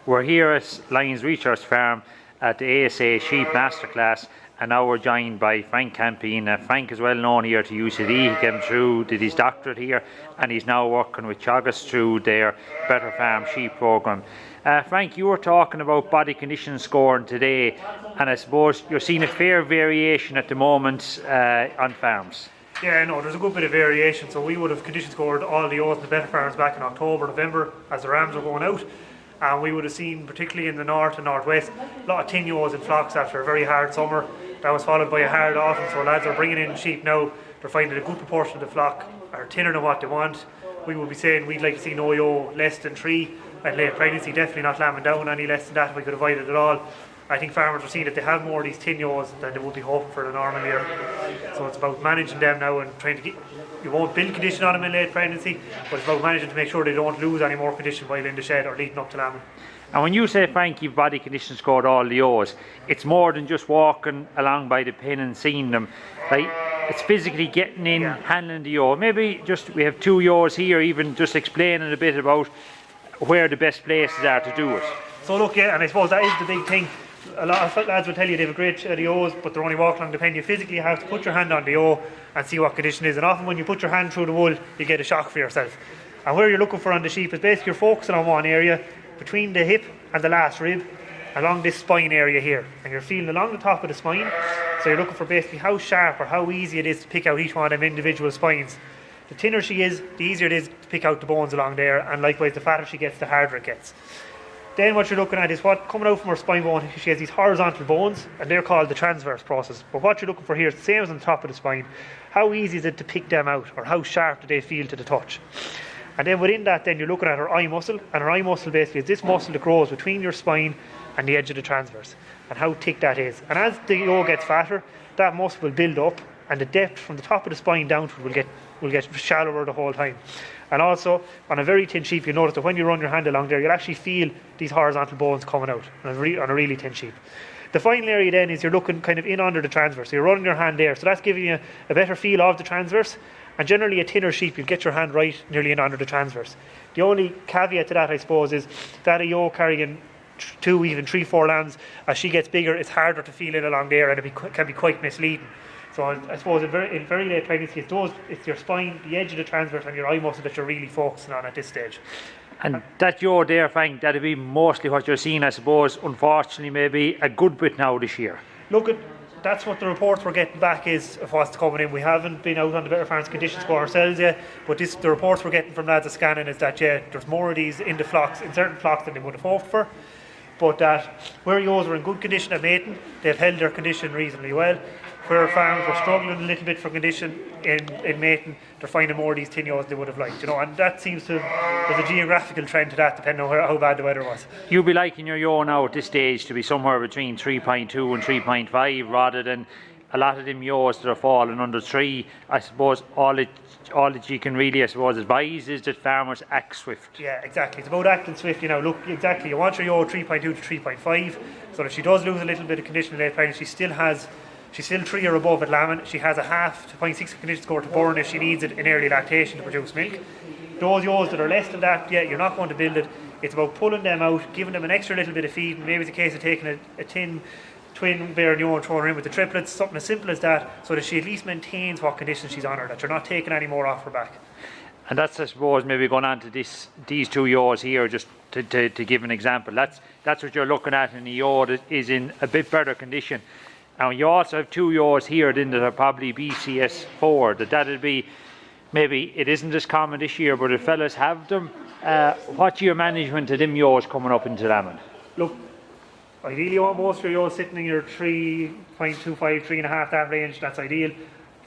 We're here at Lions Research Farm at the ASA Sheep Masterclass, and now we're joined by Frank Campion. Frank is well known here to UCD. He came through, did his doctorate here, and he's now working with Teagasc through their Better Farm Sheep programme. Frank, you were talking about body condition scoring today, and I suppose you're seeing a fair variation at the moment on farms. Yeah, no, there's a good bit of variation. So we would have condition scored all the ewes in the Better Farms back in October, November, as the rams were going out. And we would have seen, particularly in the north and northwest, a lot of tin ewes in flocks after a very hard summer. That was followed by a hard autumn, so lads are bringing in sheep now. They're finding a good proportion of the flock are thinner than what they want. We would be saying we'd like to see no ewe less than 3 at late pregnancy, definitely not lambing down any less than that if we could avoid it at all. I think farmers are seeing that they have more of these tin ewes than they would be hoping for the normal year. So it's about managing them now and trying to get, you won't build condition on them in late pregnancy, but it's about managing to make sure they don't lose any more condition while in the shed or leading up to lambing. And when you say, Frank, you've body condition scored all the ewes, it's more than just walking along by the pen and seeing them. Like, it's physically getting in, handling the ewe. Maybe just, we have 2 ewes here, even just explaining a bit about where the best places are to do it. So look, yeah, and I suppose that is the big thing. A lot of lads will tell you they have a great set of ewes, but they're only walking along the pen. You physically have to put your hand on the ewe and see what condition is. And often when you put your hand through the wool, you get a shock for yourself. And where you're looking for on the sheep is basically you're focusing on one area between the hip and the last rib, along this spine area here. And you're feeling along the top of the spine. So you're looking for basically how sharp or how easy it is to pick out each one of them individual spines. The thinner she is, the easier it is to pick out the bones along there. And likewise, the fatter she gets, the harder it gets. Then what you're looking at is what coming out from her spine bone. She has these horizontal bones, and they're called the transverse process. But what you're looking for here is the same as on the top of the spine. How easy is it to pick them out, or how sharp do they feel to the touch? And then within that, then you're looking at her eye muscle, and her eye muscle basically is this muscle that grows between your spine and the edge of the transverse, and how thick that is. And as the ewe gets fatter, that muscle will build up, and the depth from the top of the spine down to it will get shallower the whole time. And also, on a very thin sheep, you'll notice that when you run your hand along there, you'll actually feel these horizontal bones coming out on a really thin sheep. The final area then is you're looking kind of in under the transverse. So you're running your hand there. So that's giving you a better feel of the transverse. And generally a thinner sheep, you'll get your hand right nearly in under the transverse. The only caveat to that, I suppose, is that a ewe carrying 2, even 3, 4 lambs, as she gets bigger, it's harder to feel it along there, and it can be quite misleading. So I suppose in very late pregnancy, it's your spine, the edge of the transverse, and your eye muscle that you're really focusing on at this stage. And that ewe there, Frank, that'll be mostly what you're seeing, I suppose, unfortunately, maybe a good bit now this year. Look, that's what the reports we're getting back is of what's coming in. We haven't been out on the Better Farms condition score ourselves yet, but the reports we're getting from lads of scanning is that, yeah, there's more of these in the flocks, in certain flocks than they would have hoped for. But that where ewes were in good condition at mating, they've held their condition reasonably well. Where farms were struggling a little bit for condition in mating, they're finding more of these tin ewes they would have liked, and that seems to, there's a geographical trend to that depending on how bad the weather was. You'd be liking your ewe now at this stage to be somewhere between 3.2 and 3.5 rather than a lot of them ewes that are falling under 3. I suppose all that you can really, I suppose, advise is that farmers act swift. Yeah, exactly. It's about acting swift. Look, exactly. You want your ewe 3.2 to 3.5, so that she does lose a little bit of condition in late pregnancy, she's still 3 or above at lambing. She has a half to 0.6 condition score to burn if she needs it in early lactation to produce milk. Those ewes that are less than that, yeah, you're not going to build it. It's about pulling them out, giving them an extra little bit of feed. Maybe it's a case of taking a tin twin bearing ewe and throwing her in with the triplets, something as simple as that, so that she at least maintains what condition she's on her, that you're not taking any more off her back. And that's, I suppose, maybe going on to these 2 ewes here, just to give an example. That's what you're looking at in a ewe that is in a bit better condition. And you also have 2 ewes here then that are probably BCS4, that'll be, maybe it isn't as common this year, but if fellas have them, what's your management of them ewes coming up into lambing? Look, ideally you want most of your ewes sitting in your 3.25, 3.5, that range, that's ideal.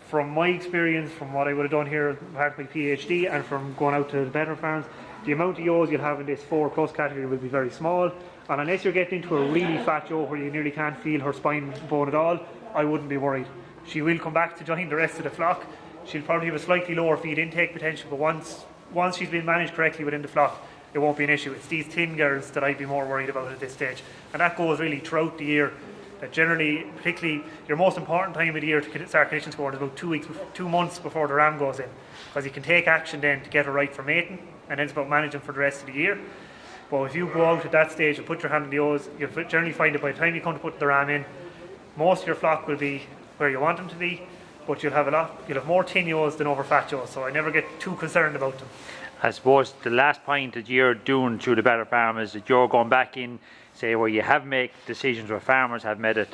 From my experience, from what I would have done here, part of my PhD, and from going out to the Better Farms, the amount of ewes you'll have in this 4+ category will be very small. And unless you're getting into a really fat ewe where you nearly can't feel her spine bone at all, I wouldn't be worried. She will come back to join the rest of the flock. She'll probably have a slightly lower feed intake potential, but once she's been managed correctly within the flock, it won't be an issue. It's these thin girls that I'd be more worried about at this stage. And that goes really throughout the year. That generally, particularly your most important time of the year to start condition scoring is about 2 months before the ram goes in. Because you can take action then to get her right for mating, and then it's about managing for the rest of the year. But if you go out at that stage and put your hand on the ewes, you'll generally find that by the time you come to put the ram in, most of your flock will be where you want them to be, but you'll have more thin ewes than over fat ewes, so I never get too concerned about them. I suppose the last point that you're doing through the Better Farm is that you're going back in, say, where you have made decisions where farmers have made it,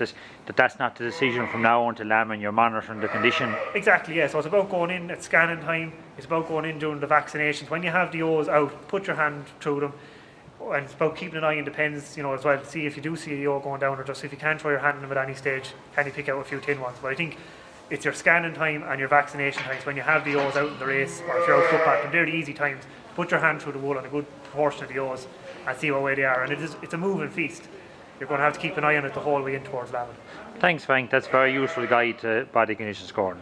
that's not the decision from now on to lamb, and you're monitoring the condition. Exactly, yeah. So it's about going in at scanning time, it's about going in during the vaccinations. When you have the ewes out, put your hand through them, and it's about keeping an eye on the pens, as well, to see if you do see a ewe going down, or just if you can try your hand on them at any stage, can you pick out a few thin ones. But I think it's your scanning time and your vaccination times when you have the ewes out in the race, or if you're out footpath, and they're the easy times. Put your hand through the wool on a good proportion of the ewes and see what way they are. And it's a moving feast. You're going to have to keep an eye on it the whole way in towards lambing. Thanks, Frank. That's a very useful guide to body condition scoring.